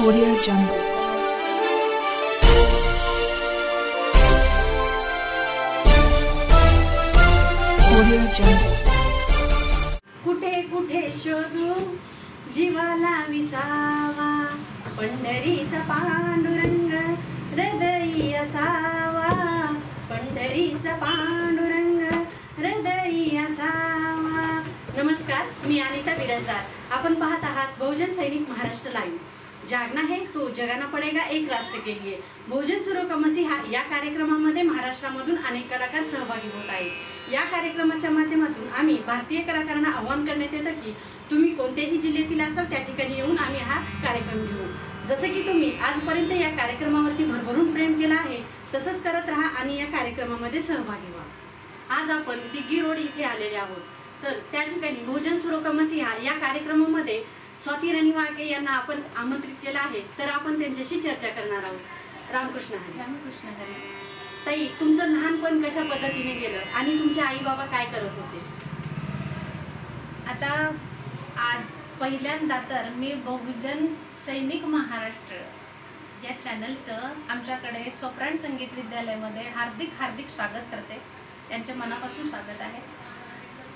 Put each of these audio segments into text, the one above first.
Audio Jungle. Audio Jungle. कुठे कुठे शोधू जीवाला विसावा, पंढरीचा पांडुरंग हृदयी असावा, पंढरीचा पांडुरंग हृदयी असावा। नमस्कार, मी अनिता बिराजदार। आपण पाहत आहात बहुजन सैनिक महाराष्ट्र लाईव्ह। जागना है तो जगाना पडेगा एक राष्ट्र के लिए। बहुजन सुरो का मसीहा या कार्यक्रमामध्ये महाराष्ट्रामधून अनेक कलाकार सहभागी होत आहेत। या कार्यक्रमाच्या माध्यमातून आम्ही भारतीय कलाकारांना आवाहन करण्यात येतं की तुम्ही कोणत्याही जिल्ह्यातील असाल त्या ठिकाणी येऊन आम्ही हा कार्यक्रम घेऊ। जसे की तुम्ही आजपर्यंत या कार्यक्रमावरती भरभरून प्रेम केलं आहे, तसंच करत राहा आणि या कार्यक्रमामध्ये सहभागी व्हा। आज आपण दिग्गी रोड इथे आलेले आहोत, तर त्या ठिकाणी बहुजन सुरो का मसीहा या कार्यक्रमामध्ये स्वाती राणी वाळके यांना आपण आमंत्रित केलं आहे, तर आपण त्यांच्याशी चर्चा करणार आहोत। रामकृष्ण हरी। रामकृष्ण हरी। ताई, तुमचं लहानपण कशा पद्धतीने गेलं आणि तुमचे आई बाबा काय करत होते? आता आज पहिल्यांदा तर मी बहुजन सैनिक महाराष्ट्र या चॅनलचं आमच्याकडे स्वप्राण संगीत विद्यालयामध्ये हार्दिक स्वागत करते। त्यांच्या मनापासून स्वागत आहे।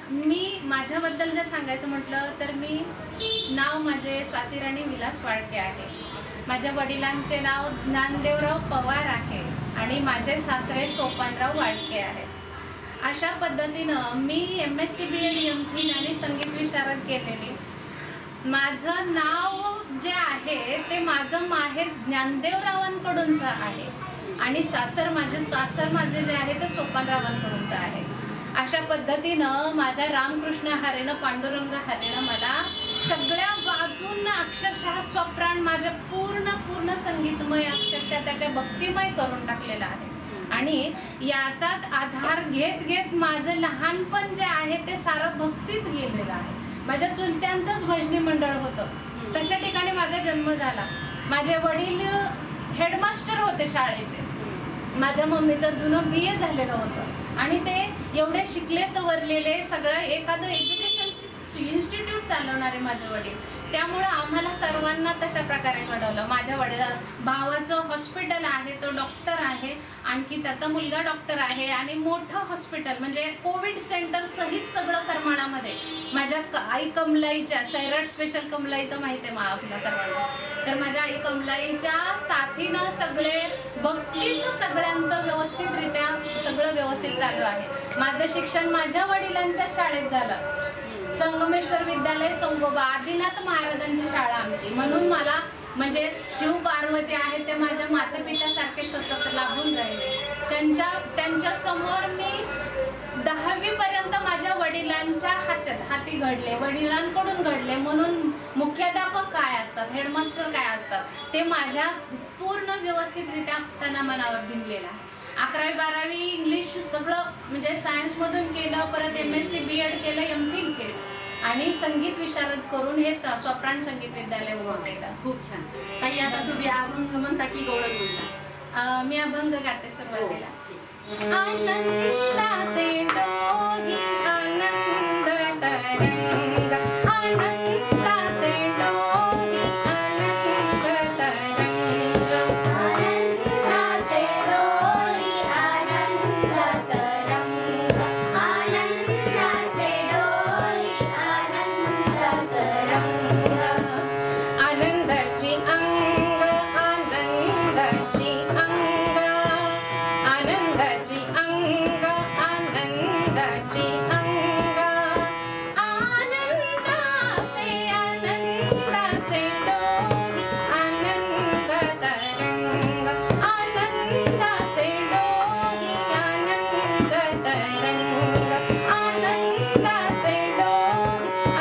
मी माझ्याबद्दल जर सांगायचं म्हटलं तर नाव माझे स्वाती राणी विलास वाळके आहे। माझ्या वडिलांचे नाव ज्ञानदेवराव पवार आहे आणि माझे सासरे सोपानराव वाळके आहेत। अशा पद्धतीनं मी MSc BEd MPhil आणि संगीत विशारद केलेली। माझं नाव जे आहे ते माझं माहेर ज्ञानदेवरावांकडूनचं आहे आणि सासर माझे जे आहे ते सोपानरावांकडूनचं आहे। अशा पद्धतीनं माझ्या रामकृष्ण हरेनं पांडुरंग हरेनं मला सगळ्या बाजूंना अक्षरशः स्वप्राण माझ्या पूर्ण संगीतमय अक्षरशः त्याच्या भक्तिमय करून टाकलेला आहे। आणि याचाच आधार घेत माझं लहानपण जे आहे ते सारं भक्तीत गेलेलं आहे। माझ्या चुलत्यांचंच भजनी मंडळ होतं, तशा ठिकाणी माझा जन्म झाला। माझे वडील हेडमास्टर होते शाळेचे। माझ्या मम्मीचं जुनं BA झालेलं होतं आणि ते एवढे शिकले सवरलेले, सगळं एखादं एज्युकेशनची इन्स्टिट्यूट चालवणारे माझे वडील। त्यामुळे आम्हाला सर्वांना तशा प्रकारे घडवलं। माझ्या भावाचं हॉस्पिटल आहे, तो डॉक्टर आहे, आणखी त्याचा मुलगा डॉक्टर आहे आणि मोठं हॉस्पिटल म्हणजे कोविड सेंटर सहित सगळं करमाळामध्ये। माझ्या आई कमलाईच्या सैराट स्पेशल कमलाई तर माहिती आहे आपल्या सर्वांना, तर माझ्या आई कमलाईच्या साथीनं सगळे भक्तीत सगळ्यांचं व्यवस्थितरित्या सगळं व्यवस्थित चालू आहे। माझं शिक्षण माझ्या वडिलांच्या शाळेत झालं, संगमेश्वर विद्यालय संगोबा, आदिनाथ महाराजांची शाळा आमची। म्हणून मला म्हणजे शिव पार्वती आहे ते माझ्या मातेपित्यासारखे सतत लाभून राहिले। त्यांच्या समोर मी 10वी पर्यंत माझ्या वडिलांच्या हाती घडले, वडिलांकडून घडले। म्हणून मुख्याध्यापक काय असतात, हेडमास्टर काय असतात ते माझ्या पूर्ण व्यवस्थितरित्या त्यांना मनावर भिनलेलं आहे। 11वी 12वी इंग्लिश सगळं म्हणजे सायन्स मधून केलं, परत MSc BEd केलं, MPhil केलं आणि संगीत विशारद करून हे स्वप्राण संगीत विद्यालय उभं केलं। खूप छान। ताई, आता तुम्ही अभंग म्हणता की गवळण म्हणता? मी अभंग गाते सुरुवातीला। आनंदाचे डोही आनंद तरंग, आनंदाचे डोही आनंद तरंग, आनंदाचे डोही आनंद तरंग, आनंदाचे डोही आनंद तरंग, आनंदाची अंग आनंदाची अंग, आनंदाची अंग आनंदाची अंग, आनंदाचे आनंदाचे डोही आनंद तरंग, आनंदाचे डोही आनंद तरंग, आनंदाचे डोही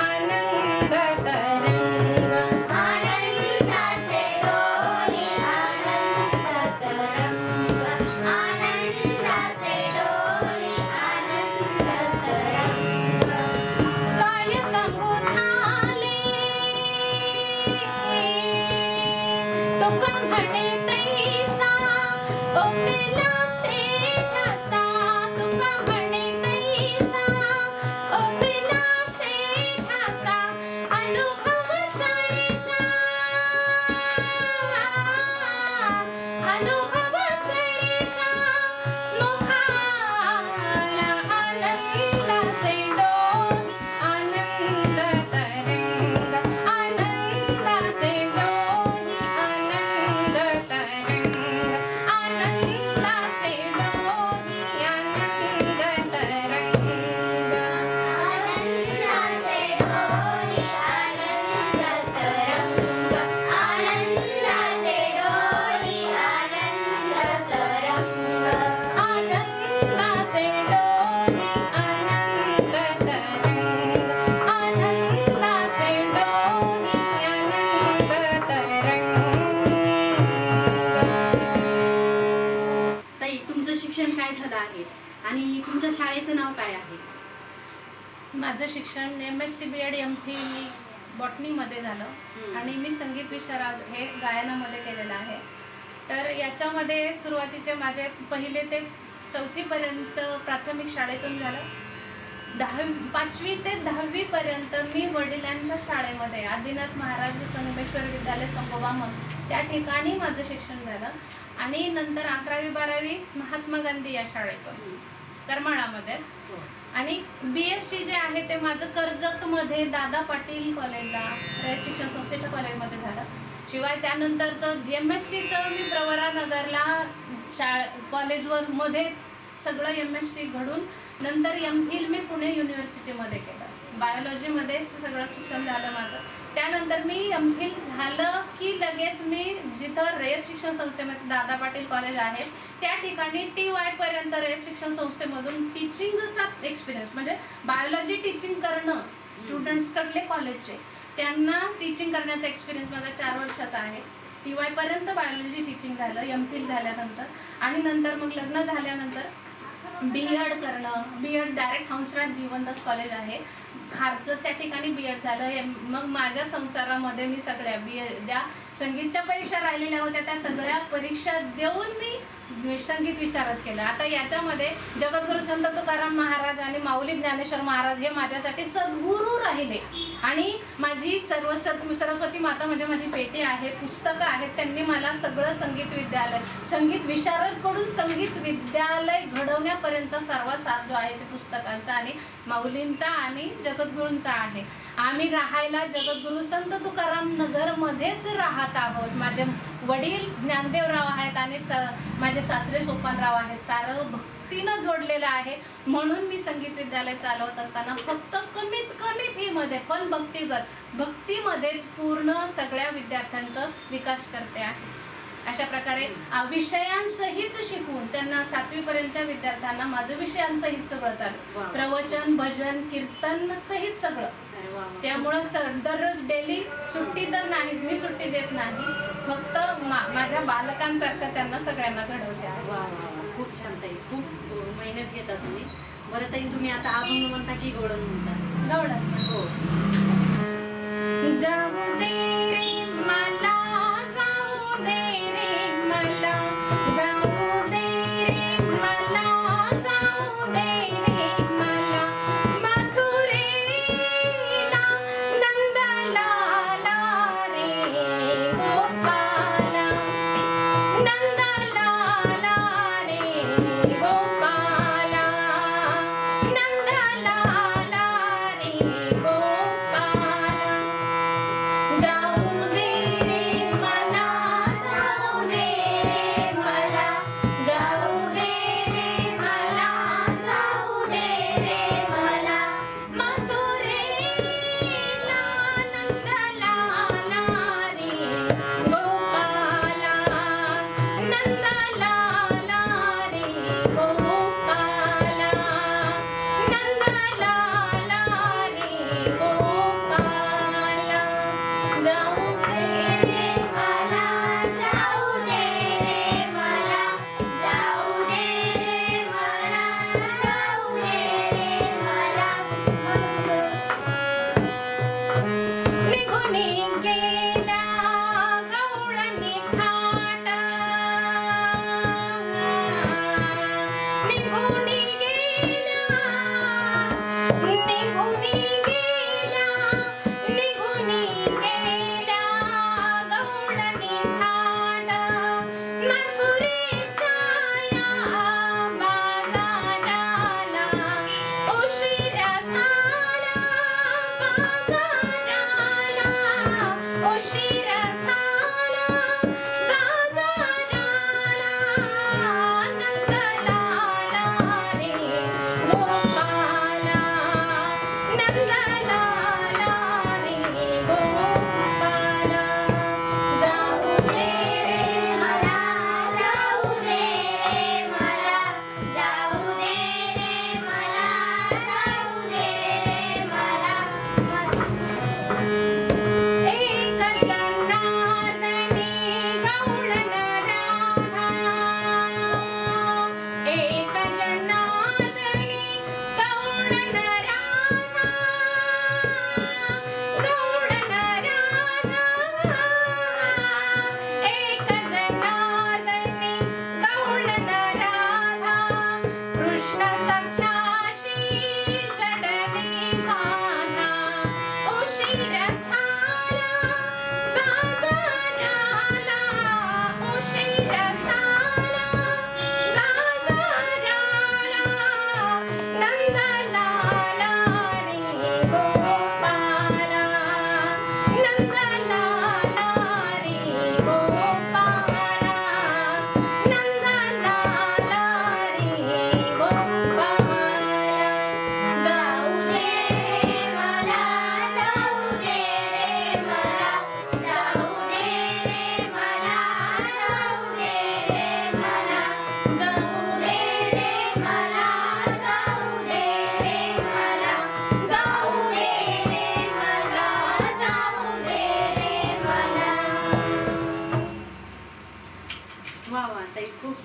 आनंद तरंग, आनंदाचे डोही आनंद तरंग, आनंदाचे डोही आनंद तरंग, काय सांगू झाले तुका म्हणे तैसा, ओ केला शेठासा, तुका म्हणे तैसा, ओ केला शेठासा, अनुभव सारीसा, काय झालं आहे आणि तुमच्या शाळेचं नाव काय आहे? माझं शिक्षण MSc BEd MPhil बॉटनीमध्ये झालं आणि मी संगीत विशारद हे गायनामध्ये केलेलं आहे. तर याच्यामध्ये सुरुवातीचे माझे पहिले ते 4थी पर्यंत प्राथमिक शाळेतून झालं. 5वी ते 10वी पर्यंत मी वडिलांच्या शाळेमध्ये आदिनाथ महाराज संगमेश्वर विद्यालय संगोबामन त्या ठिकाणी माझं शिक्षण झालं आणि नंतर 11वी 12वी महात्मा गांधी या शाळेतून करमाळामध्येच. आणि BSc जे आहे ते माझं कर्जतमध्ये दादा पाटील कॉलेजला रयत शिक्षण संस्थेच्या कॉलेजमध्ये झालं. शिवाय त्यानंतरचं MScचं मी प्रवरानगरला कॉलेजवर मध्ये सगळं MSc घडून नंतर MPhil मी पुणे युनिव्हर्सिटीमध्ये केलं. बायोलॉजीमध्येच सगळं शिक्षण झालं माझं. त्यानंतर मी MPhil झालं की लगेच मी जिथं रयत शिक्षण संस्थेमध्ये दादा पाटील कॉलेज आहे त्या ठिकाणी TY पर्यंत रयत शिक्षण संस्थेमधून टीचिंगचा एक्सपिरियन्स म्हणजे बायोलॉजी टीचिंग करणं स्टुडंट्सकडले कॉलेजचे त्यांना टीचिंग करण्याचा एक्सपिरियन्स माझा 4 वर्षाचा आहे. TY पर्यंत बायोलॉजी टीचिंग झालं MPhil झाल्यानंतर आणि नंतर मग लग्न झाल्यानंतर BEd करणं. BEd direct Hansraj Jeevandas college आहे खारचं त्या ठिकाणी BEd झालं. मग माझ्या संसारामध्ये मी सगळ्या ज्या संगीतच्या परीक्षा राहिलेल्या होत्या त्या सगळ्या परीक्षा देऊन मी संगीत विशारद केलं. आता याच्यामध्ये जगद्गुरु संत तुकाराम महाराज आणि माऊली ज्ञानेश्वर महाराज हे माझ्यासाठी सद्गुरू राहिले आणि माझी सरस्वती माता म्हणजे माझी पेटी आहे, पुस्तकं आहेत. त्यांनी मला सगळं संगीत विशारद कडून संगीत विद्यालय घडवण्यापर्यंतचा सर्व साथ जो आहे ते पुस्तकांचा आणि माऊलींचा आणि जगद्गुरूंचा आहे. आम्ही राहायला जगद्गुरु संत तुकाराम नगरमध्येच राहत आहोत. माझे वडील ज्ञानदेवराव आहेत आणि माझे सासरे सोपानराव आहेत. सारं भक्तीनं जोडलेलं आहे. म्हणून मी संगीत विद्यालय चालवत असताना फक्त कमीत कमी फीमध्ये पण भक्तीमध्येच पूर्ण सगळ्या विद्यार्थ्यांचा विकास करते आहे. अशा प्रकारे विषयांसहित शिकवून त्यांना 7वी पर्यंतच्या विद्यार्थ्यांना माझं विषयांसहित सगळं चालू, प्रवचन भजन कीर्तन सहित सगळं. त्यामुळं दररोज डेली सुट्टी तर नाहीच, मी सुट्टी देत नाही. फक्त माझ्या बालकांसारखं त्यांना सगळ्यांना घडवते आहे. वा वा वा, खूप छान ताई, खूप मेहनत घेता तुम्ही. बरं ताई, तुम्ही आता अभंग म्हणता की गवळण म्हणता? गवळण. हो. जाऊ दे रे मला, जाऊ दे रे मला, जाऊ दे रे मला, जाऊ दे रे मला, मथुरेला नंदलाला रे गोपाला, नंदलाला रे गोपाला, नंदलाला रे गोपाला, जाऊ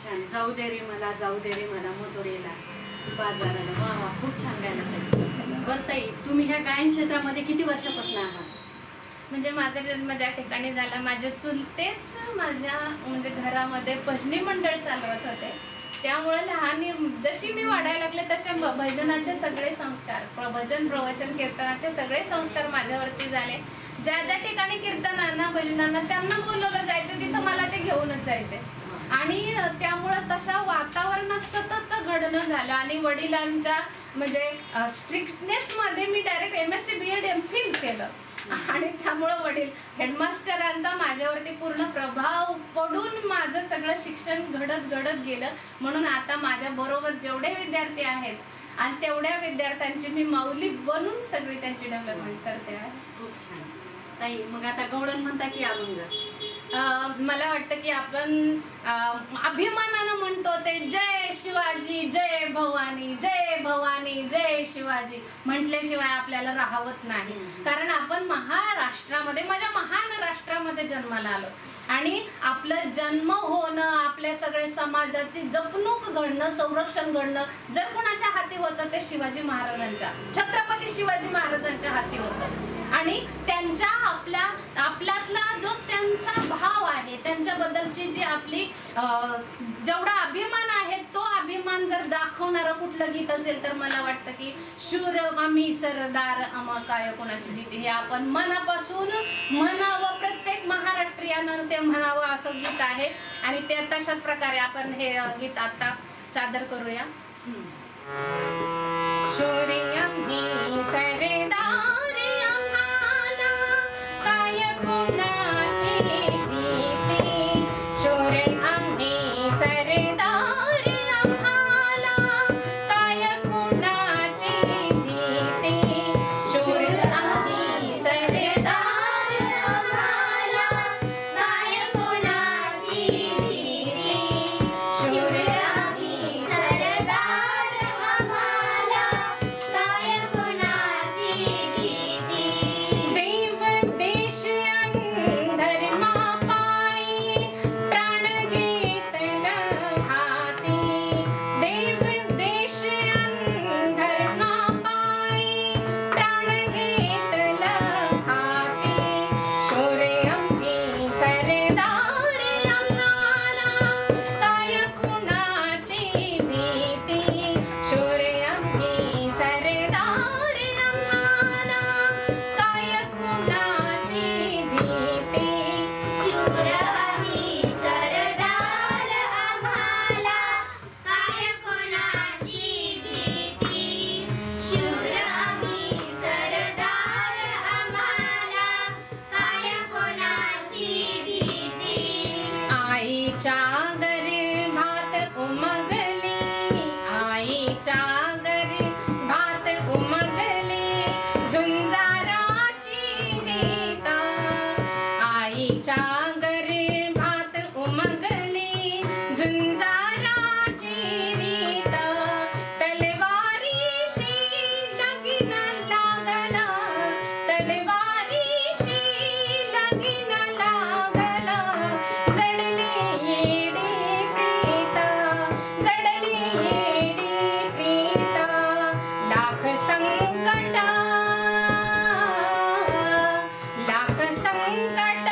छान. जाऊ दे रे मला, जाऊ दे रे मला मथुरेला बाजाराला. वा वा, खूप छान गायला ताई. बरं ताई, तुम्ही ह्या गायन क्षेत्रामध्ये किती वर्षापासून आहात? म्हणजे माझा जन्म ज्या ठिकाणी झाला, माझे चुलतेच माझ्या म्हणजे घरामध्ये भजनी मंडळ चालवत होते. त्यामुळे लहान जशी मी वाढायला लागले तसे भजनाचे सगळे संस्कार, भजन प्रवचन कीर्तनाचे सगळे संस्कार माझ्यावरती झाले. ज्या ज्या ठिकाणी कीर्तनांना भजनांना त्यांना बोलवलं जायचं तिथं मला ते घेऊनच जायचे. आणि त्यामुळं तशा वातावरणात सततच घडणं झालं. आणि वडिलांच्या म्हणजे स्ट्रिक्टनेस मध्ये मी डायरेक्ट MSc BEd MPhil केलं. आणि त्यामुळं वडील हेडमास्टरांचा माझ्यावरती पूर्ण प्रभाव पडून माझं सगळं शिक्षण घडत गेलं. म्हणून आता माझ्या बरोबर जेवढे विद्यार्थी आहेत आणि तेवढ्या विद्यार्थ्यांची मी माऊली बनून सगळी त्यांची डेव्हलपमेंट करते आहे. खूप छान ताई. मग आता गवळण म्हणता की अभंग? मला वाटतं की आपण अभिमानानं म्हणतो ते जय शिवाजी, जय भवानी, जय भवानी, जय शिवाजी म्हटल्याशिवाय आपल्याला राहवत नाही. कारण आपण महाराष्ट्रामध्ये, माझ्या महान राष्ट्रामध्ये जन्माला आलो. आणि आपलं जन्म होणं, आपल्या सगळे समाजाची जपणूक घडणं, संरक्षण घडणं जर कोणाच्या हाती होतं ते शिवाजी महाराजांच्या, छत्रपती शिवाजी महाराजांच्या हाती होतं. आणि त्यांच्या आपल्यातला जो त्यांचा भाव आहे, त्यांच्याबद्दलची जी आपली जेवढा अभिमान आहे, तो अभिमान जर दाखवणारं कुठलं गीत असेल तर मला वाटतं की शूर आम्ही सरदार आम्हा काय कोणाची भीती, हे आपण मनापासून म्हणावं. प्रत्येक महाराष्ट्रीयानं ते म्हणावं असं गीत आहे. आणि ते तशाच प्रकारे आपण हे गीत आता सादर करूया. शूर आम्ही सरदार लाख संकट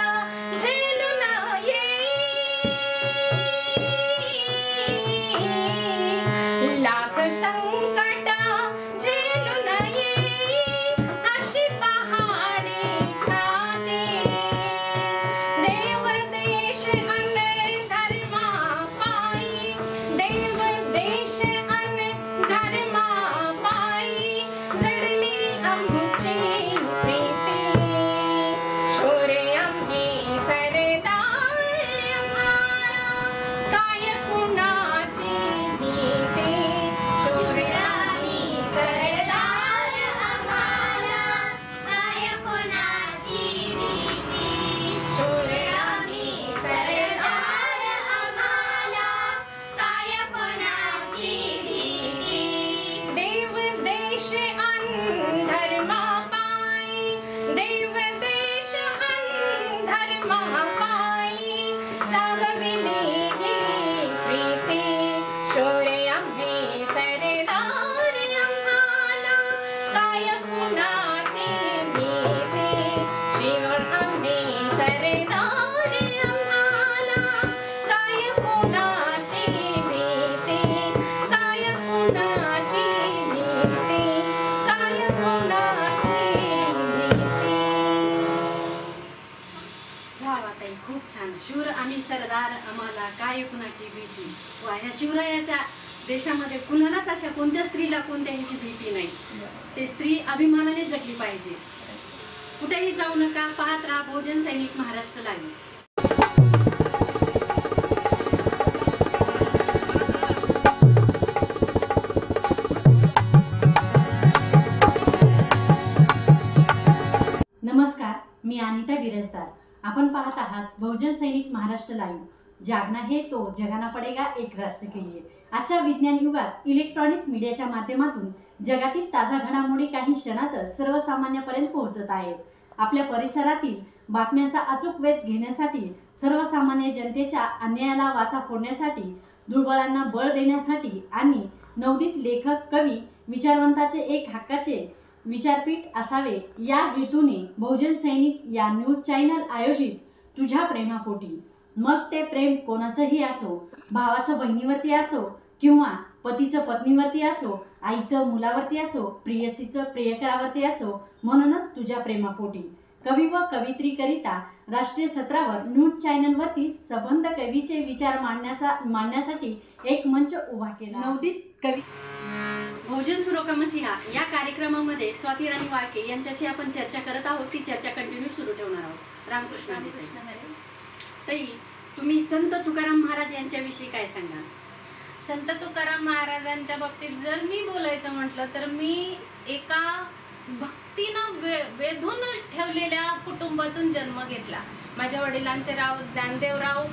शेजारी आम्हाला काय कोणाची भीती, काय कोणाची भीती, काय कोणाची भीती. वा वा ताई, खूप छान. शूर आणि सरदार आम्हाला काय कुणाची भीती. वा, ह्या शिवरायाच्या देशामध्ये कुणालाच अशा कोणत्या स्त्रीला कोणत्या ह्याची भीती नाही. ते स्त्री अभिमानाने जगली पाहिजे. कुठेही जाऊ नका, पाहत राहा बहुजन सैनिक महाराष्ट्र लाईव्ह. नमस्कार, मी अनिता बिरजदार. आपण पाहत आहात बहुजन सैनिक महाराष्ट्र लाईव्ह. जागना है तो जगाना पडेगा एक राष्ट्र के लिए. आजच्या विज्ञान युगात इलेक्ट्रॉनिक मीडियाच्या माध्यमातून जगातील ताजा घडामोडी काही क्षणातच सर्वसामान्यापर्यंत पोहोचत आहेत. आपल्या परिसरातील बातम्यांचा अचूक वेध घेण्यासाठी, सर्वसामान्य जनतेच्या अन्यायाला वाचा फोडण्यासाठी, दुर्बलांना बळ देण्यासाठी आणि नवोदित लेखक, कवी, विचारवंताचे एक हक्काचे विचारपीठ असावे या हेतूने बहुजन सैनिक या न्यूज चॅनल आयोजित तुझ्या प्रेमापोटी. मग ते प्रेम कोणाचंही असो, भावाचं बहिणीवरती असो किंवा पतीचं पत्नीवरती असो, आईचं मुलावरती असो, प्रियसीचं प्रियकरावरती असो, म्हणूनच तुझ्या प्रेमापोटी. कवी व कवित्रीकरिता राष्ट्रीय स्तरावर न्यूज चॅनलवरती सबंध कवीचे विचार मांडण्यासाठी एक मंच उभा केला. नवोदित कवी बहुजन सुरोका मसिहा या कार्यक्रमामध्ये स्वाती राणी वाळके यांच्याशी आपण चर्चा करत आहोत. ती चर्चा कंटिन्यू सुरू ठेवणार आहोत. रामकृष्ण ताई, तुम्ही संत तुकाराम महाराज यांच्याविषयी काय सांगाल? संत तुकाराम महाराजांच्या बाबतीत जर मी बोलायचं म्हटलं तर मी एका भक्तीनं वेधून ठेवलेल्या कुटुंबातून जन्म घेतला. माझ्या वडिलांचे नाव ज्ञानदेवराव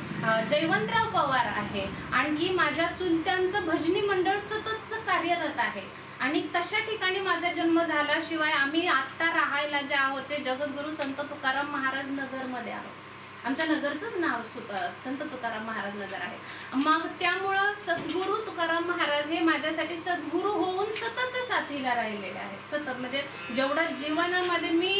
जयवंतराव पवार आहे. आणखी माझ्या चुलत्यांचं भजनी मंडळ सततच कार्यरत आहे आणि तशा ठिकाणी माझा जन्म झाला. शिवाय आम्ही आत्ता राहायला जे आहोत ते जगद्गुरू संत तुकाराम महाराज नगरमध्ये आहोत. आमच्या नगरचंच नाव संत तुकाराम महाराज नगर आहे. मग त्यामुळं सद्गुरू तुकाराम महाराज हे माझ्यासाठी सद्गुरू होऊन सतत साथीला राहिलेले आहेत. सतत म्हणजे जेवढा जीवनामध्ये मी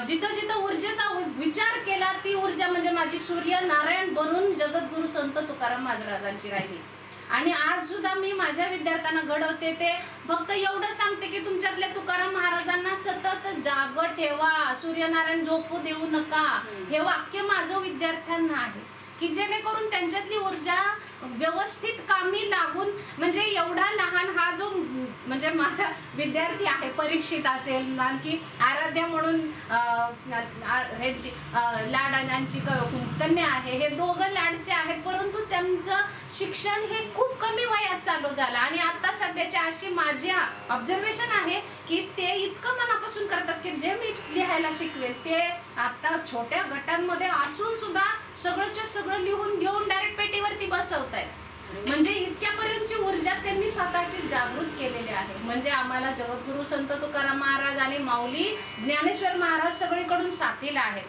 जिथं जिथं ऊर्जेचा विचार केला ती ऊर्जा म्हणजे माझी सूर्य नारायण बनून जगद्गुरू संत तुकाराम महाराजांची राहिली. आणि आज सुद्धा मी माझ्या विद्यार्थ्यांना घडवते ते फक्त एवढं सांगते की तुमच्यातल्या तुकाराम महाराजांना सतत जाग ठेवा, सूर्यनारायण झोपू देऊ नका. हे वाक्य माझं विद्यार्थ्यांना आहे की जेणेकरून त्यांच्यातली ऊर्जा व्यवस्थित कामी लागून, म्हणजे एवढा लहान हा जो म्हणजे माझा विद्यार्थी आहे, परीक्षित असेल, आणखी आराध्या म्हणून ह्यांची लाडांची कन्या आहे, हे दोघं लाडचे आहेत. परंतु त्यांचं शिक्षण हे खूप कमी वयात चालू झालं आणि आता सध्याची अशी माझी ऑब्झर्वेशन आहे की ते इतकं मनापासून करतात की जे मी लिहायला शिकवेल ते आता छोट्या गटांमध्ये असून सुद्धा सगळंच्या सगळं लिहून घेऊन डायरेक्ट पेटीवरती बसवतायत. म्हणजे इतक्यापर्यंतची ऊर्जा त्यांनी स्वतःची जागृत केलेली आहे. म्हणजे आम्हाला जगद्गुरू संत तुकाराम महाराज आणि माऊली ज्ञानेश्वर महाराज सगळीकडून साथीला आहेत.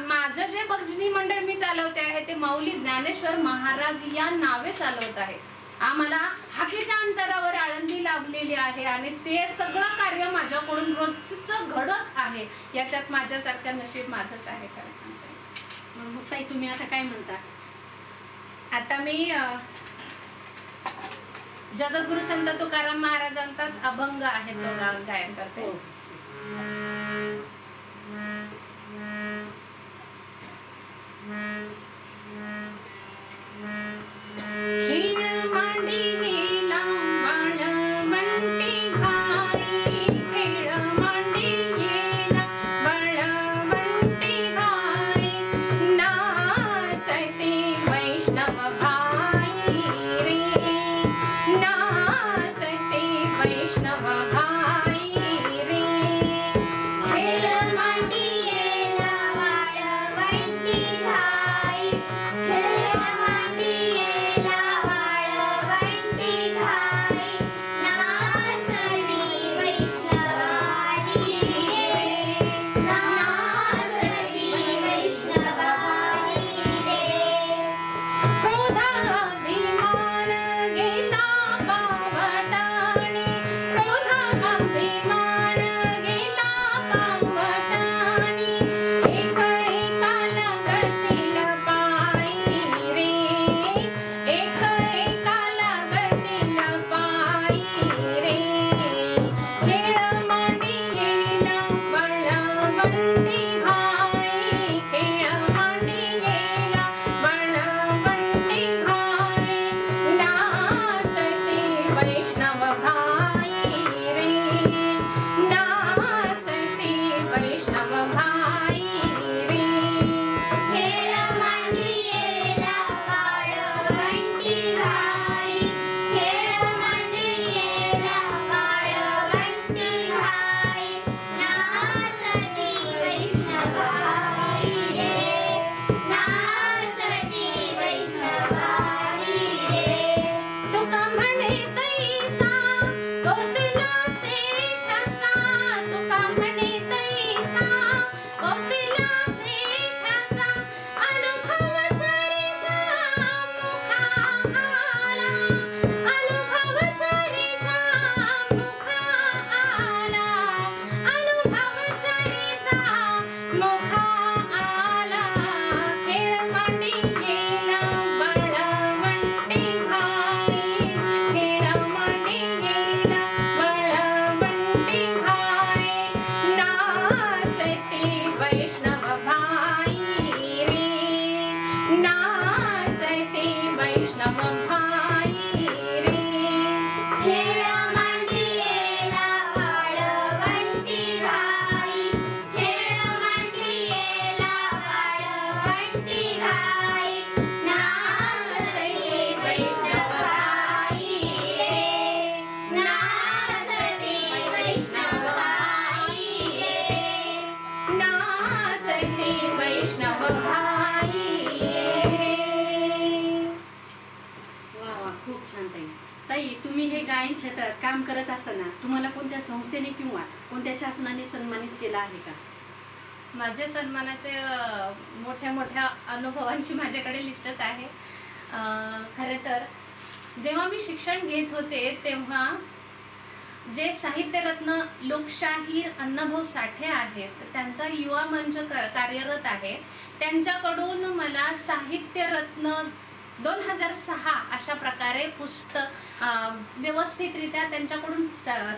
माझं जे भजनी मंडळ मी चालवते आहे ते माऊली ज्ञानेश्वर महाराज या नावे चालवत आहे. आम्हाला हाकेच्या अंतरावर आळंदी लाभलेली आहे आणि ते सगळं कार्य माझ्याकडून रोजच घडत आहे. याच्यात माझ्यासारखं नशीब माझंच आहे. मग ताई तुम्ही आता काय म्हणता? आता मी जगद्गुरू संत तुकाराम महाराजांचाच अभंग आहे तो गायन करते. चैती वैष्णव भाई रे खेळ मांडियेला वाळवंटी घाई खेळ मांडियेला वाळवंटी घाई नाच चैती वैष्णव भाई रे नाचती वैष्णव भाई रे नाचती वैष्णव भाई रे. वा वा, खूप छान ताई. ताई, तुम्ही हे गायन क्षेत्रात काम करत असताना तुम्हाला कोणत्या संस्थेने किंवा कोणत्या शासनाने सन्मानित केलं आहे का? माझे सन्मानाचे मोठ्या मोठ्या अनुभवांची माझ्याकडे लिस्टच आहे. खरे तर जेव्हा मी शिक्षण घेत होते तेव्हा जे साहित्यरत्न लोकशाहीर अण्णाभाऊ साठे आहेत त्यांचा युवा मंच कार्यरत आहे. त्यांच्याकडून मला साहित्यरत्न 2006 अशा प्रकारे पुस्तक व्यवस्थितरित्या त्यांच्याकडून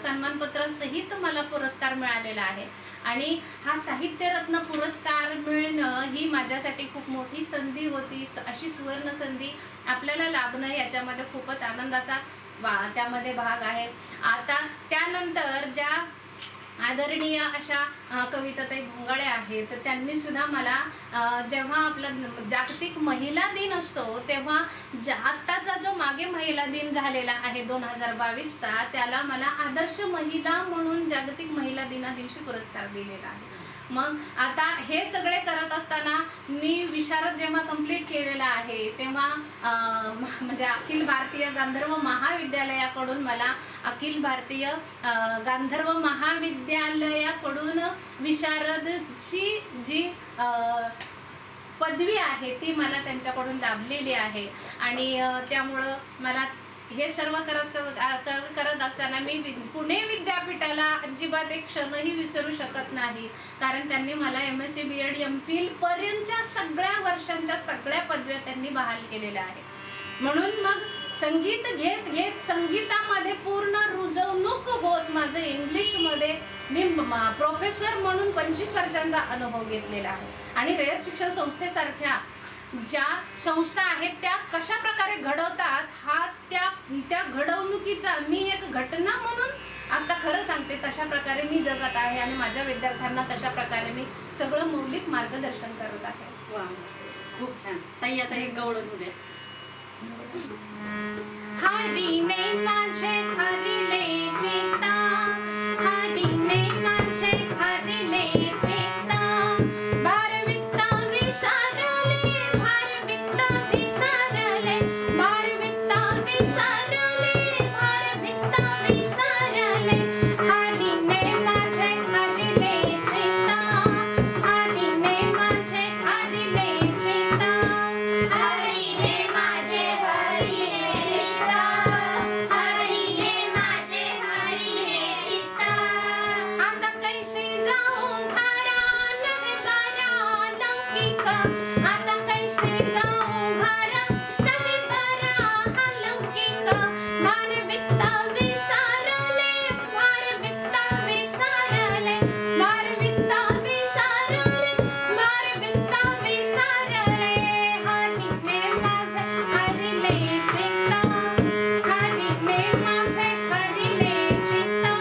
सन्मानपत्र सहित मला पुरस्कार मिळालेला आहे. आणि हा साहित्यरत्न पुरस्कार मिळणं ही माझ्यासाठी खूप मोठी संधी होती. अशी सुवर्ण संधी आपल्याला लाभणं याच्यामध्ये खूपच आनंदाचा त्यामध्ये भाग आहे. आता त्यानंतर ज्या आदरणीय अशा कविताताई भोंगळे आहेत तर त्यांनी सुद्धा मला जेव्हा आपला जागतिक महिला दिन असतो तेव्हा आत्ताचा जो मागे महिला दिन झालेला आहे 2022चा त्याला मला आदर्श महिला म्हणून जागतिक महिला दिना दिवशी पुरस्कार दिलेला आहे. मग आता हे सगळे करत असताना मी विशारद जेव्हा कंप्लीट केलेला आहे तेव्हा म्हणजे अखिल भारतीय गांधर्व महाविद्यालयाकडून मला अखिल भारतीय गांधर्व महाविद्यालयाकडून विशारदची जी पदवी आहे ती मला त्यांच्याकडून लाभलेली आहे. आणि त्यामुळं मला हे सर्व करत असताना मी पुणे विद्यापीठाला अजिबात एक क्षणही विसरू शकत नाही. कारण त्यांनी मला MSc BEd MPhil पर्यंतच्या सगळ्या वर्षांच्या सगळ्या पदव्या त्यांनी बहाल केलेल्या आहेत. म्हणून मग संगीत घेत घेत संगीतामध्ये पूर्ण रुजवणूक होत माझं इंग्लिशमध्ये मी प्रोफेसर म्हणून 25 वर्षांचा अनुभव घेतलेला आहे. आणि रयत शिक्षण संस्थेसारख्या ज्या संस्था आहेत त्या कशा प्रकारे घडवतात हा त्या घडवणुकीचा मी एक घटना म्हणून आता खरं सांगते तशा प्रकारे मी जगत आहे आणि माझ्या विद्यार्थ्यांना तशा प्रकारे मी सगळं मौलिक मार्गदर्शन करत आहे. वा, खूप छान ताई. आता एक गवळण होऊ द्या. हरीने माझे हरिले चित्ता हरीने माझे हरिले चित्ता भारवित्ता विसारले भारवित्ता विसारले भारवित्ता विसारले भारवित्ता विसारले हरीने माझे हरिले चित्ता हरीने माझे हरिले चित्ता हरीने माझे हरिले चित्ता हरीने माझे हरिले चित्ता आता कैसे जाऊ घरा नवे बारा लौकिक आता कैसे जाऊ घरा नवे बारा हा लौकिक भारवित्ता विसारले भारवित्ता विसारले भारवित्ता विसारले भारवित्ता विसारले हरीने माझे हरिले चित्ता हरीने माझे हरिले चित्ता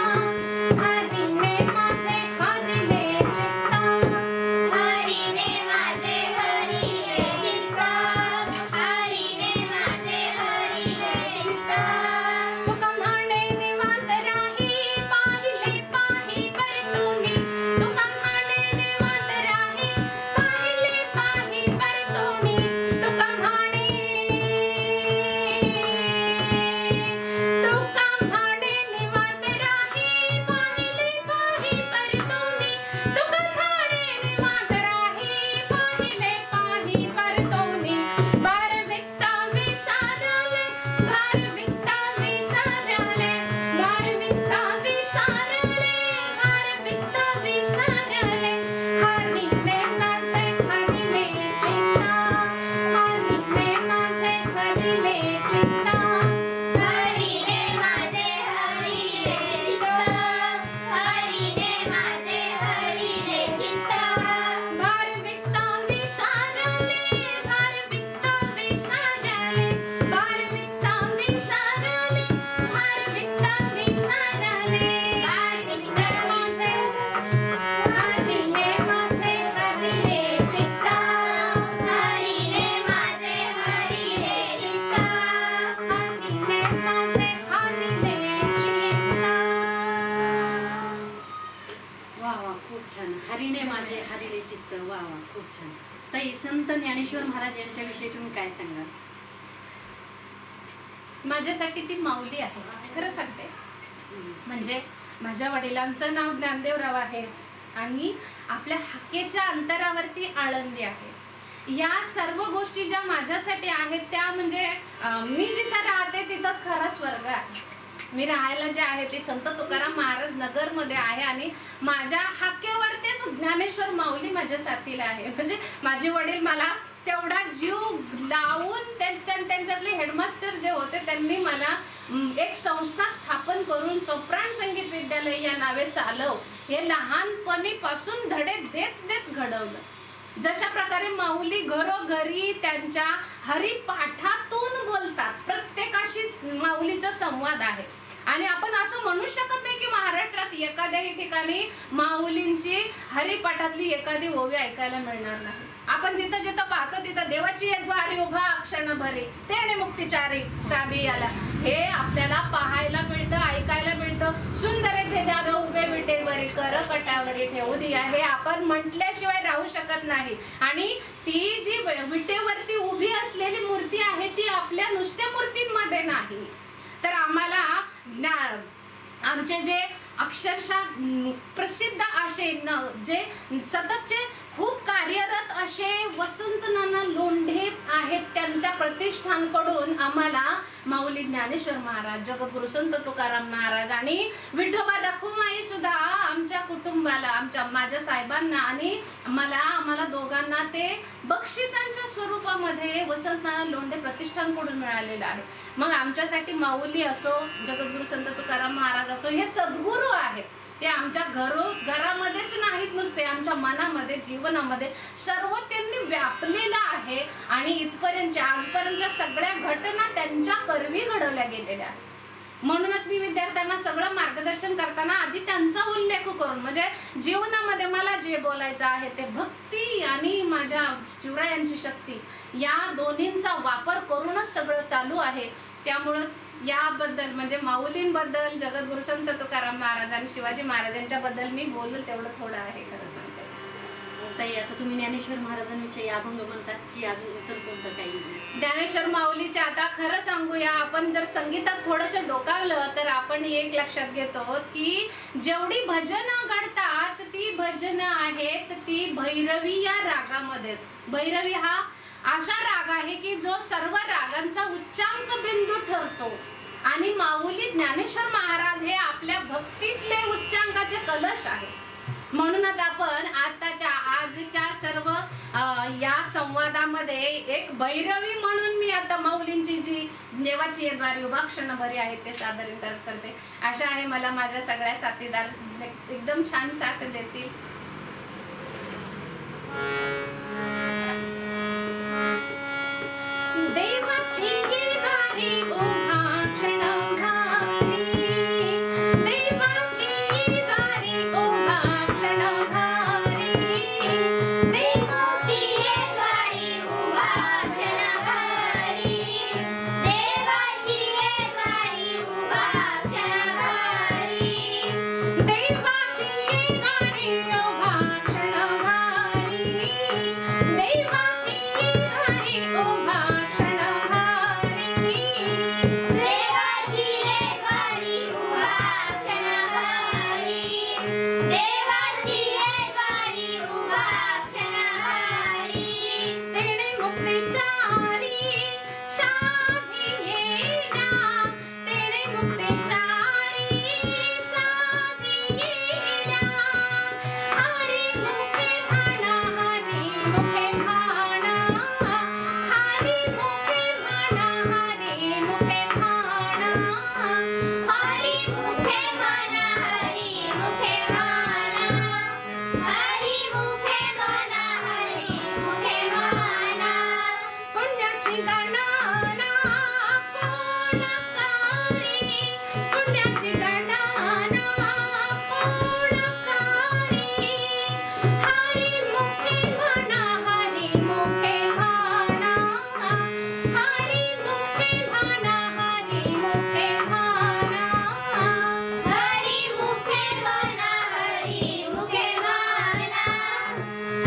हरीने माझे हरिले चित्ता हरीने माझे हरिले चित्ता हरीने माझे हरिले चित्ता तुका म्हणे निवांत राही पाहिले पाही परतुनी तुका म्हणे निवांत राही पाहिले पाही परतुनी तुका म्हणे निवांत राही पाहिले पाही परतुनी तुका म्हणे निवांत राही पाहिले पाही परतुनी भारवित्ता विसारले भारवित्ता विसारले भारवित्ता विसारले भारवित्ता विसारले हरीने माझे हरिले चित्ता हरीने ज्ञानेश्वर महाराज यांच्याविषयी तुम्ही काय सांगाल? माझ्यासाठी ती माऊली आहे, खरं सांगते. म्हणजे माझ्या वडिलांचं नाव ज्ञानदेवराव आहे आणि आपल्या हाकेच्या अंतरावरती आळंदी आहे. या सर्व गोष्टी ज्या माझ्यासाठी आहेत त्या म्हणजे मी जिथं राहते तिथंच खरा स्वर्ग आहे. मी राहायला जे आहे ते संत तुकाराम महाराज नगर मध्ये आहे आणि माझ्या हाकेवरतीच ज्ञानेश्वर माऊली माझ्या साथीला आहे. म्हणजे माझे वडील मला तेवढा जीव लावून त्यांच्यातले हेडमास्टर जे होते त्यांनी मला एक संस्था स्थापन करून सोप्राण संगीत विद्यालय या नावे चालव हे लहानपणीपासून धडे देत देत घडवलं. जशा प्रकारे माऊली घरोघरी त्यांच्या हरिपाठातून बोलतात, प्रत्येकाशी माऊलीचा संवाद आहे. आणि आपण असं म्हणू शकत नाही की महाराष्ट्रात एखाद्याही ठिकाणी माऊलींची हरिपाठातली एखादी ओवी ऐकायला मिळणार नाही. आपण जिथं जिथं पाहतो तिथं देवाची द्वारी उभा क्षणभरी तेणे मुक्तिचारी साधी आला, हे आपल्याला पाहायला मिळतं, ऐकायला मिळतं. सुंदर येथे जागा उभे विटेवरी कर कटावरी ठेवू दिया, हे आपण म्हटल्याशिवाय राहू शकत नाही. आणि ती जी विटेवरती उभी असलेली मूर्ती आहे ती आपल्या नुसत्या मूर्तींमध्ये नाही, तर आम्हाला आमचे जे अक्षरशः प्रसिद्ध असे जे सततचे खूप कार्यरत असे वसंत नाना लोंढे आहेत त्यांच्या प्रतिष्ठानकडून आम्हाला माऊली ज्ञानेश्वर महाराज, जगद्गुरु संत तुकाराम महाराज आणि विठोबा रखुमाई सुद्धा आमच्या कुटुंबाला, माझ्या साहेबांना आणि आम्हाला दोघांना ते बक्षिसांच्या स्वरूपामध्ये वसंत नाना लोंढे प्रतिष्ठानकडून मिळालेलं आहे. मग आमच्यासाठी माऊली असो, जगद्गुरु संत तुकाराम महाराज असो, हे सद्गुरू आहेत. ते आमच्या घरामध्येच नाहीत, नुसते आमच्या मनामध्ये, जीवनामध्ये सर्व त्यांनी व्यापलेलं आहे. आणि इथपर्यंतच्या आजपर्यंतच्या सगळ्या घटना त्यांच्या करवी घडवल्या गेलेल्या आहेत. म्हणूनच मी विद्यार्थ्यांना सगळं मार्गदर्शन करताना आधी त्यांचा उल्लेख करून, म्हणजे जीवनामध्ये मला जे बोलायचं आहे ते भक्ती आणि माझ्या शिवरायांची शक्ती या दोन्हींचा वापर करूनच सगळं चालू आहे. त्यामुळंच याबद्दल म्हणजे माऊलींबद्दल, जगद्गुरु संत तुकाराम महाराज आणि शिवाजी महाराज यांच्याबद्दल मी बोललो तेवढं थोडं आहे, खरं सांगते. ताई, आता तुम्ही ज्ञानेश्वर महाराजांविषयी अभंग म्हणतात की अजून इतर कोणतं काही? ज्ञानेश्वर माऊलीचे आता खरं सांगूया, आपण जर संगीतात थोडंसं डोकावलं तर आपण एक लक्षात घेतो की जेवढी भजनं घडतात ती भजनं आहेत ती भैरवी या रागामध्येच. भैरवी हा असा राग आहे की जो सर्व रागांचा उच्चांक बिंदू ठरतो आणि माऊली ज्ञानेश्वर महाराज हे आपल्या भक्तीतले उच्चांकाचे कलश आहे. म्हणूनच आपण आजच्या सर्व या संवादामध्ये एक भैरवी म्हणून मी आता माऊलींची जी देवाची द्वारी उभा क्षणभरी आहे ते सादरीकरण करते. आशा आहे मला माझ्या सगळ्या साथीदार एकदम छान साथ देतील. देवाची द्वारी उभा क्षणभरी, देवाची द्वारी उभा क्षणभरी, देवाची द्वारी उभा क्षणभरी, देवाची द्वारी उभा क्षणभरी, देवाची द्वारी उभा क्षणभरी, देवाची द्वारी उभा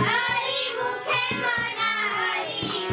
हरी मुखे म्हणा हरी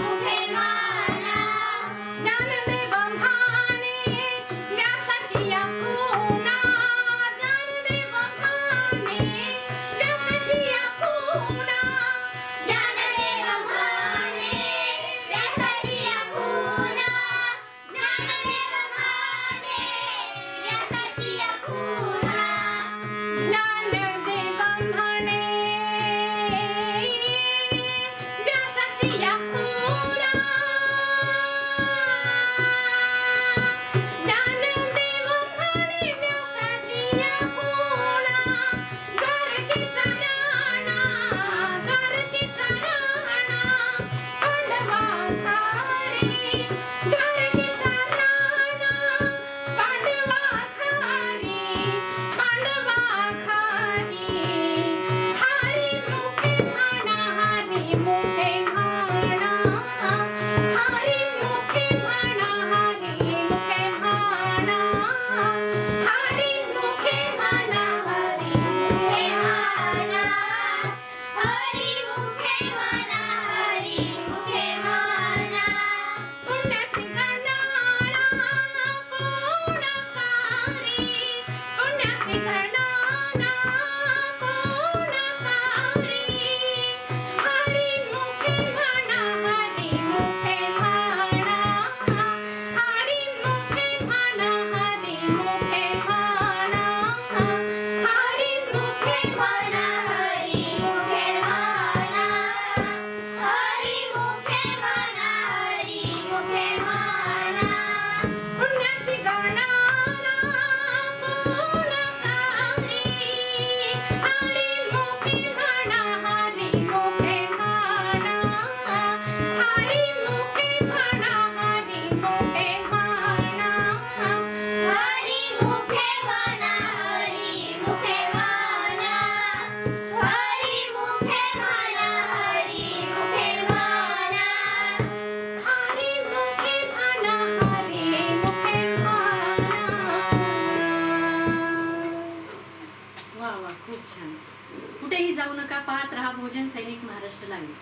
बहुजन सैनिक महाराष्ट्र लाईव्ह.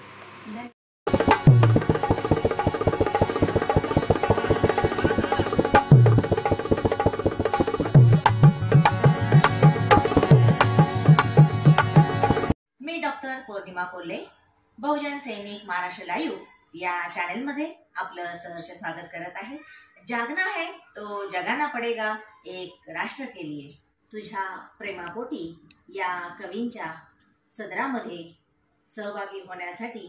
मी डॉक्टर पौर्णिमा कोल्हे बहुजन सैनिक महाराष्ट्र लाईव्ह या चॅनलमध्ये आपलं सहर्ष स्वागत करत आहे. जागना है तो जगाना पडेगा, एक राष्ट्र के लिए. तुझ्या प्रेमापोटी या कवींच्या सदरामध्ये सहभागी होण्यासाठी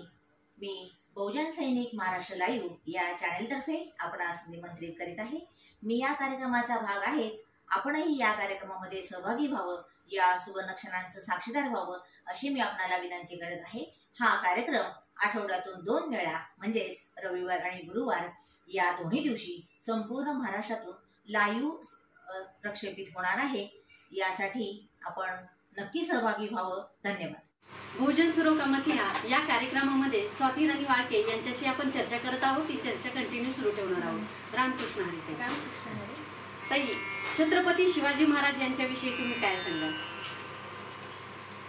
मी बहुजन सैनिक महाराष्ट्र लाईव्ह या चॅनलतर्फे आपणास निमंत्रित करीत आहे. मी या कार्यक्रमाचा भाग आहेच. आपणही या कार्यक्रमामध्ये सहभागी व्हावं, या सुवर्ण क्षणांचं साक्षीदार व्हावं अशी मी आपणाला विनंती करत आहे. हा कार्यक्रम आठवड्यातून 2 वेळा म्हणजेच रविवार आणि गुरुवार या दोन्ही दिवशी संपूर्ण महाराष्ट्रातून लाईव्ह प्रक्षेपित होणार आहे. यासाठी आपण नक्की सहभागी व्हावं. धन्यवाद. बहुजन सुरो मसीहा या कार्यक्रमामध्ये स्वाती राणी वाळके यांच्याशी आपण चर्चा करत आहोत. ती चर्चा कंटिन्यू सुरू ठेवणार आहोत. रामकृष्ण हरी. ताई, छत्रपती शिवाजी महाराज यांच्याविषयी तुम्ही काय सांगाल?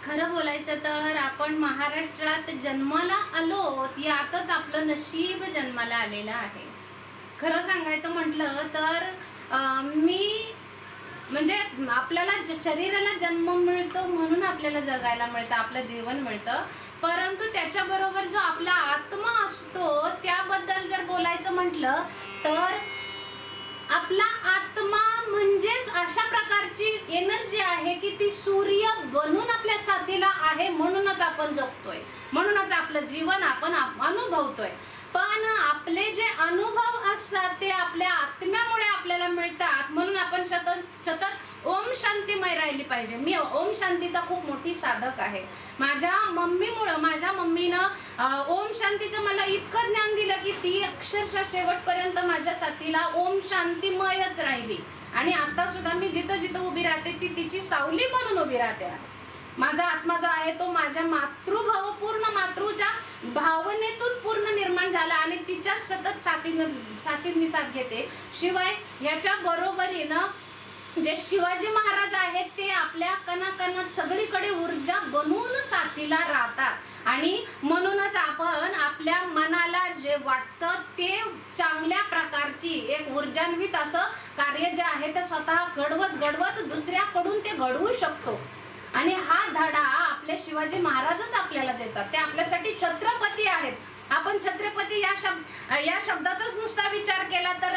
खरं बोलायचं तर आपण महाराष्ट्रात जन्माला आलो यातच आपलं नशीब जन्माला आलेलं आहे. खरं सांगायचं म्हटलं तर मी म्हणजे आपल्याला शरीराला जन्म मिळतो म्हणून आपल्याला जगायला मिळतं, आपलं जीवन मिळतं. परंतु त्याच्याबरोबर जो आपला आत्मा असतो त्याबद्दल जर बोलायचं म्हटलं तर आपला आत्मा म्हणजेच अशा प्रकारची एनर्जी आहे की ती सूर्य बनून आपल्या साथीला आहे, म्हणूनच आपण जगतोय, म्हणूनच आपलं जीवन आपण अनुभवतोय. पण आपले जे अनुभव असतात ते आपल्या आत्म्यामुळे आपल्याला मिळतात. म्हणून आपण सतत ओम शांतीमय राहिली पाहिजे. मी ओम शांतीचा खूप मोठी साधक आहे. माझ्या मम्मीनं ओम शांतीचं मला इतकं ज्ञान दिलं की ती अक्षरशः शेवटपर्यंत माझ्या साथीला ओम शांतीमयच राहिली. आणि आता सुद्धा मी जिथं जिथं उभी राहते ती तिची सावली म्हणून उभी राहते. माझा आत्मा जो आहे तो माझ्या मातृभाव पूर्ण मातृच्या भावनेतून पूर्ण निर्माण झाला आणि तिच्या सतत साथीत मी साथ घेते. शिवाय ह्याच्या बरोबरीनं जे शिवाजी महाराज आहेत ते आपल्या कणाकणात सगळीकडे ऊर्जा बनवून साथीला राहतात आणि म्हणूनच आपण आपल्या मनाला जे वाटतं ते चांगल्या प्रकारची एक ऊर्जान्वित असं कार्य जे आहे ते स्वतः घडवत दुसऱ्याकडून ते घडवू शकतो. आणि हा धडा आपले शिवाजी महाराजच आपल्याला देतात. ते आपल्यासाठी छत्रपती आहेत. आपण छत्रपती या शब्दाचाच नुसता विचार केला तर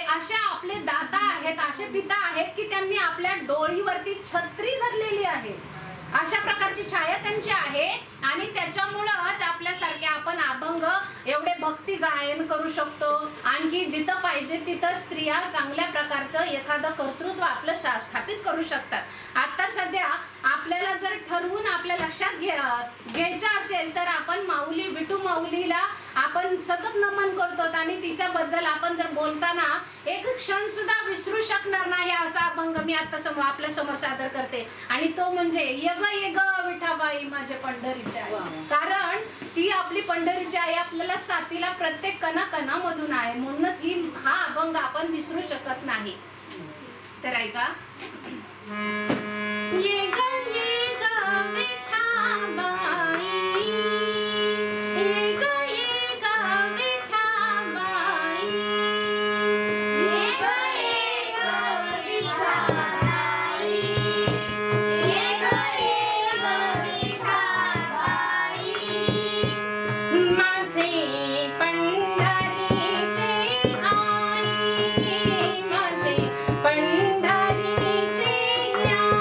असे आपले दादा आहेत, असे पिता आहेत की त्यांनी आपल्या डोळीवरती छत्री धरलेली आहे. अशा प्रकारची छाया त्यांची आहे आणि त्याच्यामुळेच आपल्यासारखे आपण अभंग एवढे भक्ती गायन करू शकतो. आणखी जिथं पाहिजे तिथं स्त्रिया चांगल्या प्रकारचं एखादं कर्तृत्व आपलं स्थापित करू शकतात. आता सध्या आपल्याला जर ठरवून आपल्या लक्षात घ्यायचं असेल तर आपण माऊली विठू माऊलीला आपण सतत नमन करतो आणि तिच्याबद्दल आपण जर बोलताना एक क्षण सुद्धा विसरू शकणार नाही असा अभंग मी आता आपल्या समोर सादर करते. आणि तो म्हणजे ये ग विठाबाई माझे पंढरीचे आहे. कारण ती आपली पंढरीची आई आपल्याला साथीला प्रत्येक कणाकणामधून आहे. म्हणूनच हा अभंग आपण विसरू शकत नाही. तर ऐका. ये ग विठाबाई, ये ग विठाबाई, ये ग विठाबाई, ये ग विठाबाई, माझे पंढरीचे आई, माझे पंढरीचे आई.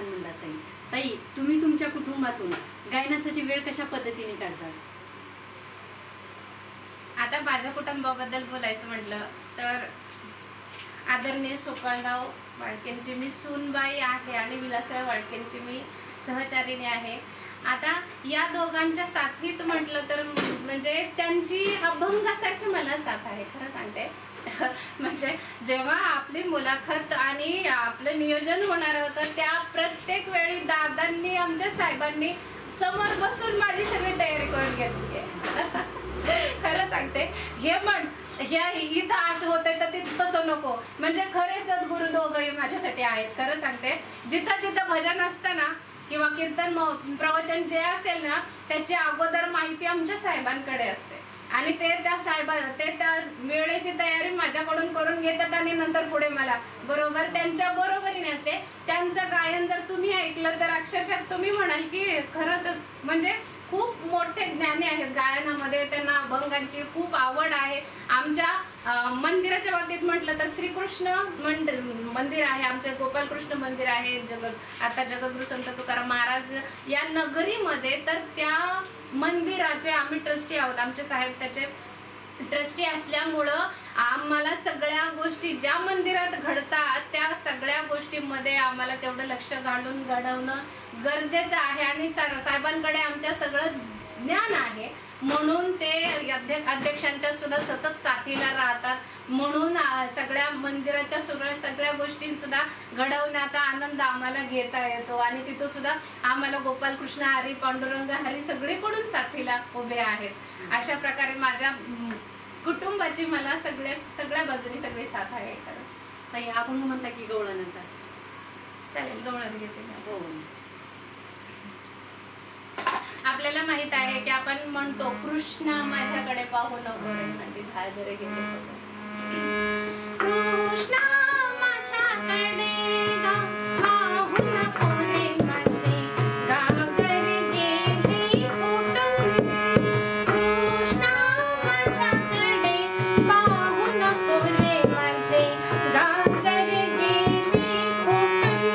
छान म्हणतात ताई. ताई, तुम्ही तुमच्या कुटुंबातून गायनासाठी वेळ कशा पद्धतीने काढता? आता माझ्या कुटुंबाबद्दल बोलायचं म्हटलं तर आदरणीय सोपानराव वाळकेंची मी सूनबाई आहे आणि विलासराव वाळकेंची मी सहचारिणी आहे. आता या दोघांच्या साथीत म्हटलं तर म्हणजे त्यांची अभंगासारखी मला साथ आहे, खरं सांगते. म्हणजे जेव्हा आपली मुलाखत आणि आपलं नियोजन होणार होतं त्या प्रत्येक वेळी दादांनी आमच्या साहेबांनी समोर बसून माझी सगळी तयारी करून घेतली आहे. खरं सांगते. हे म्हण ह्या इथं असं होतंय तर ते तसं नको, म्हणजे खरे सद्गुरू दोघंही माझ्यासाठी आहेत. खरं सांगते, जिथं जिथं भजन असतं ना किंवा कीर्तन प्रवचन जे असेल ना त्याची अगोदर माहिती आमच्या साहेबांकडे असते आणि ते त्या वेळेची तयारी माझ्याकडून करून घेतात आणि नंतर पुढे मला बरोबर त्यांच्या बरोबरीने असते. त्यांचं गायन जर तुम्ही ऐकलं तर अक्षरशः तुम्ही म्हणाल की खरंच म्हणजे खूप मोठे ज्ञानी आहेत गायनामध्ये. त्यांना अभंगांची खूप आवड आहे. आमच्या मंदिराच्या बाबतीत म्हटलं तर श्रीकृष्ण मंदिर आहे, आमचे गोपालकृष्ण मंदिर आहे, आता जगद्गुरु संत तुकाराम महाराज या नगरीमध्ये, तर त्या मंदिराचे आम्ही ट्रस्टी आहोत. आमचे साहेब त्याचे ट्रस्टी असल्यामुळं आम्हाला सगळ्या गोष्टी ज्या मंदिरात घडतात त्या सगळ्या गोष्टींमध्ये आम्हाला तेवढं लक्ष घालून घडवणं गरजेचं आहे आणि साहेबांकडे आमच्या सगळं ज्ञान आहे म्हणून ते अध्यक्षांच्या सुद्धा सतत साथीला राहतात. म्हणून सगळ्या मंदिराच्या सगळ्या गोष्टी सुद्धा घडवण्याचा आनंद आम्हाला घेता येतो आणि तिथं सुद्धा आम्हाला गोपालकृष्ण हरी, पांडुरंग हरी सगळीकडून साथीला उभे आहेत. अशा प्रकारे माझ्या कुटुंबाची मला सगळ्या बाजूनी सगळी साथ आहे. खरं ताई, अभंग म्हणता की गवळण म्हणता? चालेल, गवळण घेते. हो. आपल्याला माहित आहे की आपण म्हणतो कृष्णा माझ्याकडे पाहू नको रे, म्हणजे घागरे घेते कृष्णा माझ्याकडे पाहू नको रे, माझी घागर गेली फुटून. कृष्णा माझ्याकडे पाहू नको रे, माझी घागर गेली फुटून.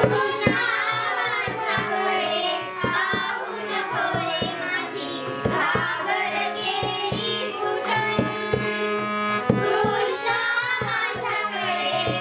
कृष्णा माझ्याकडे पाहू नको रे, माझी घागर गेली फुटून. कृष्णा माझ्याकडे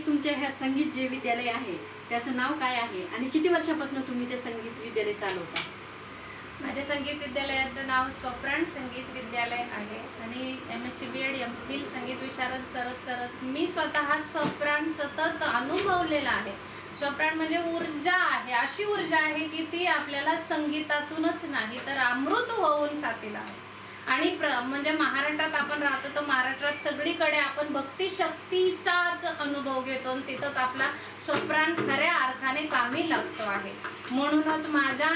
तुमच्या ह्या संगीत जे विद्यालय आहे त्याचं नाव काय आहे आणि किती वर्षापासून तुम्ही ते संगीत विद्यालय चालवता? माझ्या संगीत विद्यालयाचं नाव स्वप्राण संगीत विद्यालय आहे आणि MSc B.Ed MPhil संगीत विशारद करत करत मी स्वतः स्वप्राण सतत अनुभवलेला आहे. स्वप्राण म्हणजे ऊर्जा आहे, अशी ऊर्जा आहे की ती आपल्याला संगीतातूनच नाही तर अमृत होऊन साथीला आहे. आणि म्हणजे महाराष्ट्रात आपण राहतो तर महाराष्ट्रात सगळीकडे आपण भक्ती शक्तीचाच अनुभव घेतो आणि तिथंच आपला स्वप्राण खऱ्या अर्थाने कामी लागतो आहे. म्हणूनच माझ्या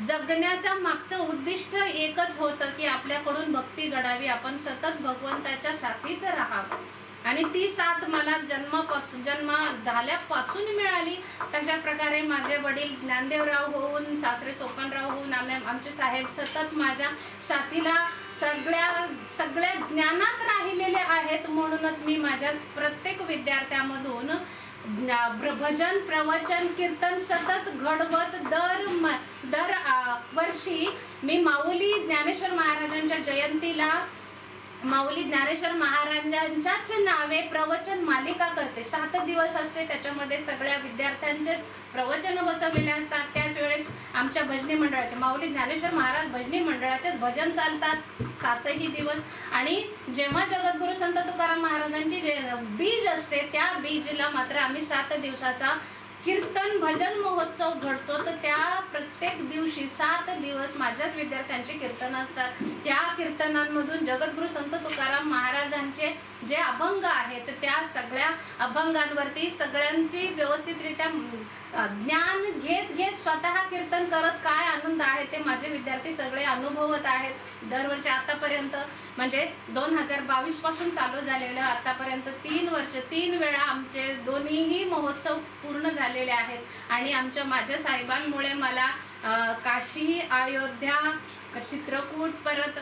जगण्याच्या मागचं उद्दिष्ट एकच होतं की आपल्याकडून भक्ती घडावी, आपण सतत भगवंताच्या साथीत राहावं. आणि ती साथ मला जन्म झाल्यापासून मिळाली. तशा प्रकारे माझे वडील ज्ञानदेवराव होऊन सासरे सोपनराव होऊन आमचे साहेब सतत माझ्या साथीला सगळ्या ज्ञानात राहिलेले आहेत. म्हणूनच मी माझ्या प्रत्येक विद्यार्थ्यामधून भजन प्रवचन कीर्तन सतत घडवत दर वर्षी मी माऊली ज्ञानेश्वर महाराजांच्या जयंतीला माऊली ज्ञानेश्वर महाराजांच्याच नावे प्रवचन मालिका करते. 7 दिवस असते, त्याच्यामध्ये सगळ्या विद्यार्थ्यांचे प्रवचन बसवलेले असतात. त्याच वेळेस आमच्या भजनी मंडळाचे माऊली ज्ञानेश्वर महाराज भजनी मंडळाचेच भजन चालतात 7ही दिवस. आणि जेव्हा जगद्गुरु संत तुकाराम महाराजांची जे बीज असते त्या बीजला मात्र आम्ही 7 दिवसाचा कीर्तन भजन महोत्सव घडतो. तर त्या प्रत्येक दिवशी 7 दिवस माझ्याच विद्यार्थ्यांचे कीर्तन असतात. त्या कीर्तनांमधून जगद्गुरु संत तुकाराम महाराजांचे जे अभंग आहेत त्या सगळ्या अभंगांवरती सगळ्यांची व्यवस्थितरित्या ज्ञान घेत स्वतः कीर्तन करत काय आनंद आहे ते माझे विद्यार्थी सगळे अनुभवत आहेत. दरवर्षी आतापर्यंत म्हणजे 2022 पासून चालू झालेलं आतापर्यंत 3 वर्ष 3 वेळा आमचे दोन्हीही महोत्सव पूर्ण झालेले आहेत. आणि माझ्या साहेबांमुळे मला काशी, अयोध्या, चित्रकूट, परत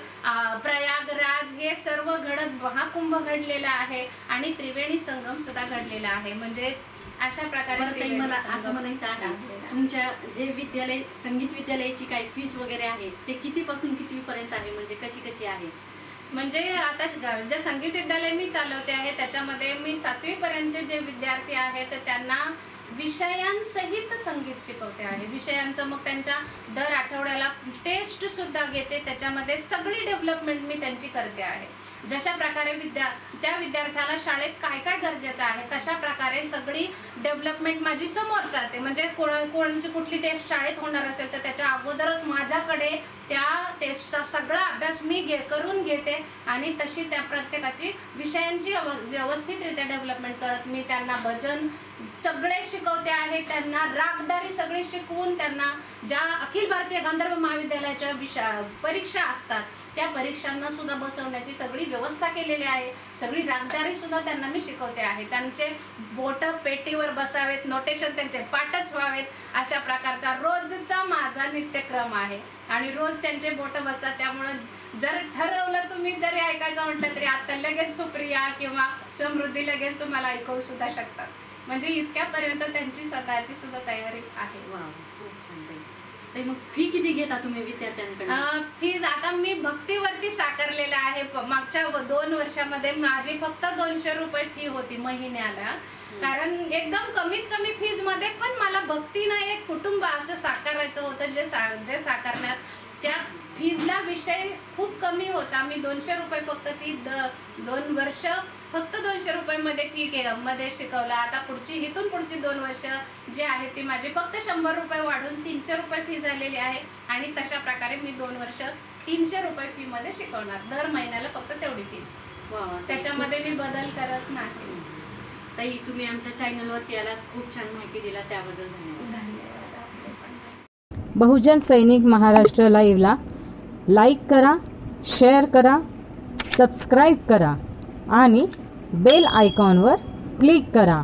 प्रयागराज हे सर्व घडत महाकुंभ घडलेला आहे आणि त्रिवेणी संगम सुद्धा घडलेला आहे. म्हणजे अशा प्रकारे मला असं म्हणायचं आहे तुमच्या जे विद्यालय संगीत विद्यालयाची काही फीस वगैरे आहे ते कितीपासून कितीपर्यंत आहे, म्हणजे कशी आहे? म्हणजे आता जे संगीत विद्यालय मी चालवते आहे त्याच्यामध्ये मी 7वी पर्यंतचे जे विद्यार्थी आहेत त्यांना विषयांसहित संगीत शिकवते आहे. विषयांचं मग त्यांच्या दर आठवड्याला टेस्ट सुद्धा घेते, त्याच्यामध्ये सगळी डेव्हलपमेंट मी त्यांची करते आहे. जशा प्रकारे त्या विद्यार्थ्याला शाळेत काय काय गरजेचं आहे तशा प्रकारे सगळी डेव्हलपमेंट माझी समोर चालते. म्हणजे कोणाची कुठली टेस्ट शाळेत होणार असेल तर त्याच्या अगोदरच माझ्याकडे त्या टेस्टचा सगळा अभ्यास मी करून घेते आणि तशी त्या प्रत्येकाची विषयांची व्यवस्थितरित्या डेव्हलपमेंट करत मी त्यांना भजन सगळे शिकवते आहे. त्यांना रागदारी सगळी शिकवून त्यांना ज्या अखिल भारतीय गांधर्व महाविद्यालयाच्या परीक्षा असतात त्या परीक्षांना सुद्धा बसवण्याची सगळी व्यवस्था केलेली आहे. सगळी रागदारी सुद्धा त्यांना मी शिकवते आहे. त्यांचे बोट पेटीवर बसावेत, नोटेशन त्यांचे पाठच व्हावेत, अशा प्रकारचा रोजचा माझा नित्यक्रम आहे. आणि रोज त्यांचे बोट बसतात. त्यामुळे जर ठरवलं तुम्ही जरी ऐकायचं म्हटलं तरी आता लगेच सुप्रिया किंवा समृद्धी लगेच तुम्हाला ऐकवू सुद्धा शकतात. म्हणजे इतक्यापर्यंत त्यांची स्वतःची सुद्धा तयारी आहे. खूप छान ताई. ताई मग फी किती घेता तुम्ही विद्यार्थ्यांकडे? फीज आता मी भक्तीवरती साकारलेलं आहे. मागच्या 2 वर्षामध्ये माझी फक्त 200 रुपये फी होती महिन्याला. कारण एकदम कमीत कमी फीज मध्ये पण मला भक्तीनं एक कुटुंब असं साकारायचं होतं जे साकारण्यात त्या फीजला विषय खूप कमी होता. मी 200 रुपये फक्त फी 2 वर्ष फक्त 200 रुपये मध्ये शिकवलं. आता इथून पुढची 2 वर्ष जी आहे ती माझी फक्त 100 रुपये वाढून 300 रुपये फी झालेली आहे. आणि तशा प्रकारे मी 2 वर्ष 300 रुपये फी मध्ये शिकवणार. दर महिन्याला फक्त तेवढी फीज, त्याच्यामध्ये मी बदल करत नाही. ताई तुम्ही आमच्या चॅनलवरती आलात, खूप छान माहिती दिला, त्याबद्दल धन्यवाद. बहुजन सैनिक महाराष्ट्र लाईव्हला लाईक करा, शेअर करा, सबस्क्राईब करा आणि बेल आयकॉनवर क्लिक करा.